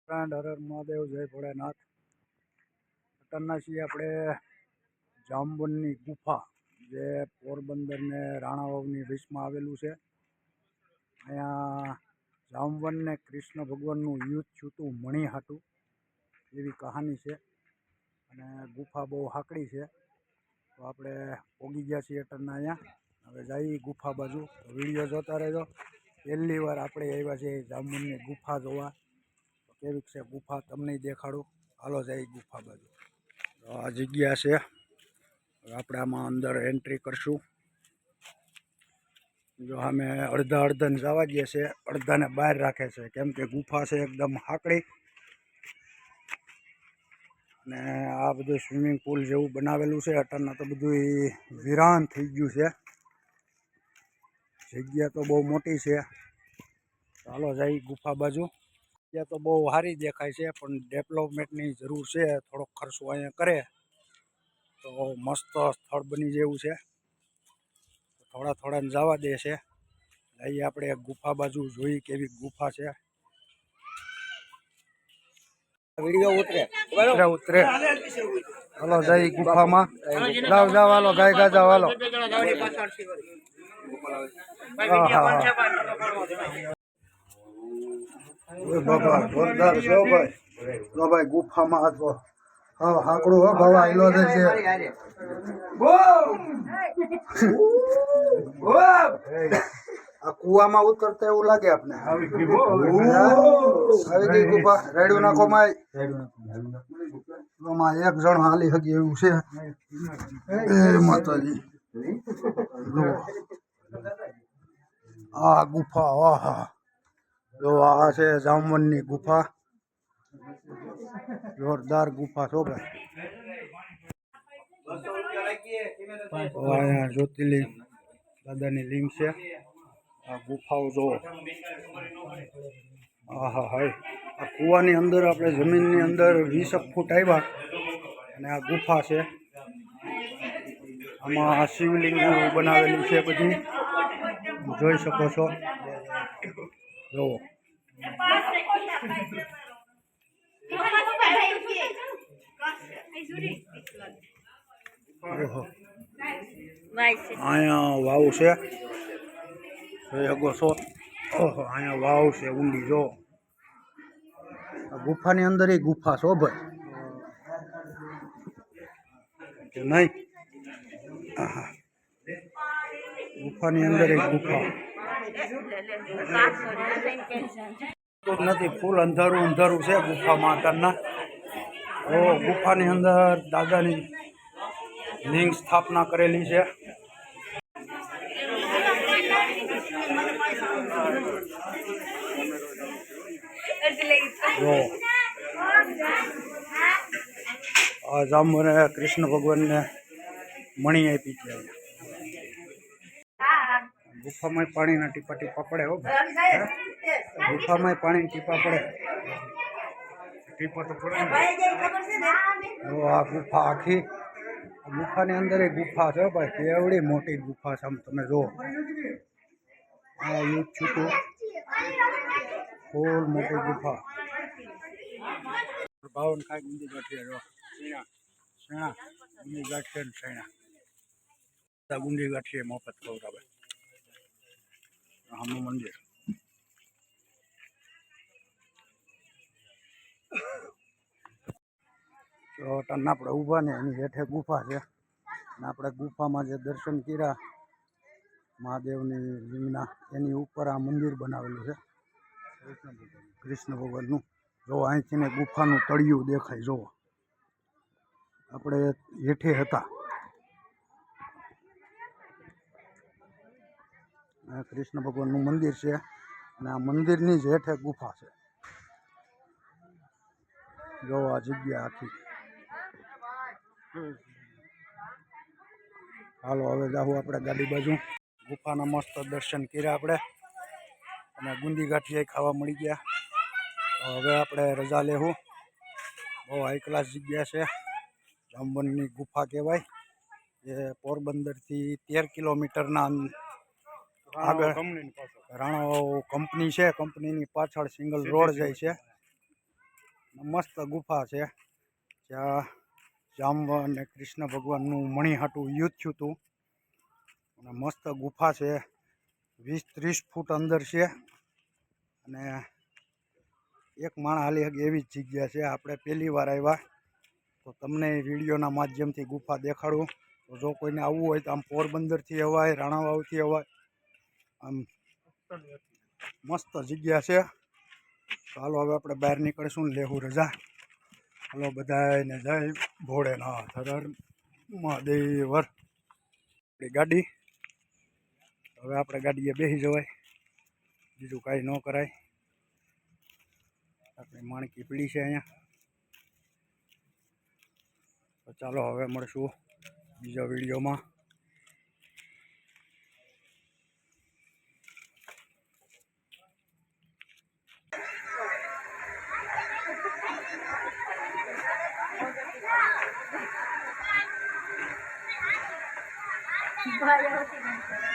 Friend Har Har Mahadev, જય ભોળેનાથ. અત્યારના છીએ આપણે જામવનની ગુફા, જે પોરબંદર ને રાણાવાવની વચમાં આવેલું છે. અહીંયા જામવનને કૃષ્ણ ભગવાનનું યુદ્ધ થયું હતું મણી હાટું, એવી કહાની છે. અને ગુફા બહુ હાકડી છે. તો આપણે પોગી ગયા છીએ અત્યારના અહીંયા. હવે જઈએ ગુફા બાજુ, વિડીયો જોતા રહેજો. પહેલી વાર આપણે આવ્યા છીએ જામવનની ગુફા જોવા. કેવી છે ગુફા તમને દેખાડું. હાલો જાય ગુફા બાજુ. આ જગ્યા છે. આપણે આમાં અંદર એન્ટ્રી કરશું. જો અમે અડધાને જવા દે છે, અડધાને બહાર રાખે છે, કેમ કે ગુફા છે એકદમ હાકડી. અને આ બધું સ્વિમિંગ પુલ જેવું બનાવેલું છે. અત્યારના તો બધું વિરાન થઈ ગયું છે. જગ્યા તો બહુ મોટી છે. ચાલો જાય ગુફા બાજુ. જગ્યા તો બહુ સારી દેખાય છે, પણ ડેવલપમેન્ટની જરૂર છે. થોડોક ખર્ચો અહીંયા કરે તો મસ્ત સ્થળ બની જેવું છે. થોડાને જવા દે છે. જઈએ આપણે ગુફા બાજુ, જોઈ કેવી ગુફા છે. વિડીયો ઉતરે હાલો જઈ ગુફામાં. જાવ હાલો, ગાય ગાજા હાલો. બાબા જોરદાર છો ભાઈ. જો ભાઈ ગુફામાં હતો હાકડું હો ભાવા આયલો છે. આ કુવામાં ઉતરતા એવું લાગે આપને. આવી ગઈ ગુફા. રેડ્યું નાખો માય. એક જણ હાલી હકી એવું છે. એ માતાજી, આ ગુફા, આહા જો આ છે જામવનની ગુફા. જોરદાર ગુફા છો ભાઈ. અહીંયા જ્યોતિર્લિંગ દાદાની લિંગ છે. આ ગુફાઓ જો, આહા હાય. આ કુવાની અંદર આપણે જમીનની અંદર 20 ફૂટ આવ્યા અને આ ગુફા છે. આમાં શિવલિંગ બનાવેલું છે બધી, જોઈ શકો છો. જોવો અહીંયા વાવ છે, જોઈ શકો છો. ઓહો, અહીંયા વાવ છે ઊંડી. જો ગુફાની અંદર ગુફા છો ભાઈ કે નહીં. ગુફાની અંદર ગુફા નથી, ફૂલ અંધારું છે ગુફામાં અત્યારના. તો ગુફાની અંદર દાદાની લિંગ સ્થાપના કરેલી છે. આ જામવને કૃષ્ણ ભગવાનને મણી આપી છે. ગુફામાં પાણીના ટીપા પડે હો. ગુફામાં પાણી ટીપા પડે. ટીપા તો પડે. આ ગુફા આખી, ગુફાની અંદર ગુફા છે ભાઈ. કેવડી મોટી ગુફા છે. આમ તમે જુઓ, આ યુદ્ધ છૂટું ફૂલ મોટી ગુફા. ભાવન ખાઈ ગુંદી ગાંઠિયા. શેણા ગુંદી ગાંઠિયા ને શેણા ગુંદી ગાંઠિયા મફત ખવડાવે. રામનું મંદિર. તો ટન આપણે ઊભા ને એની હેઠે ગુફા છે. અને આપણે ગુફામાં જે દર્શન કર્યા મહાદેવની લિંગના, એની ઉપર આ મંદિર બનાવેલું છે કૃષ્ણ ભગવાનનું. જો અહીંથી ને ગુફાનું તળિયું દેખાય. જો આપણે હેઠે હતા. આ કૃષ્ણ ભગવાનનું મંદિર છે અને આ મંદિરની જ હેઠે ગુફા છે. જો આ જગ્યા આખી. હાલો હવે જાઉં આપણે ગાડી બાજુ. ગુફાના મસ્ત દર્શન કર્યા આપણે અને ગુંદી ગાંઠિયા ખાવા મળી ગયા. તો હવે આપણે રજા લેવું. બહુ હાઈ ક્લાસ જગ્યા છે. જામવનની ગુફા કહેવાય. જે પોરબંદરથી 13 કિલોમીટરના આગળ રાણાવાવ કંપની છે. કંપનીની પાછળ સિંગલ રોડ જાય છે. મસ્ત ગુફા છે જ્યાં જાંબવ અને કૃષ્ણ ભગવાનનું મણી હાટું યુદ્ધ થયું હતું. અને મસ્ત ગુફા છે, 20-30 ફૂટ અંદર છે અને એક માણ હાલી શકે એવી જ જગ્યા છે. આપણે પહેલી વાર આવ્યા તો તમને વિડીયોના માધ્યમથી ગુફા દેખાડું. તો જો કોઈને આવવું હોય તો આમ પોરબંદરથી અવાય, રાણાવાવથી અવાય, આમ મસ્ત જગ્યા છે. ચાલો હવે આપણે બહાર નીકળીશું ને લેવું રજા. ચાલો બધાને જય ભોળેનાથ, હર હર મહાદેવર. આપણી ગાડી, હવે આપણે ગાડીએ બેસી જવાય, બીજું કાંઈ ન કરાય. આપણી માણકી પીડી છે અહીંયા. તો ચાલો હવે મળશું બીજા વિડીયોમાં. Vaya,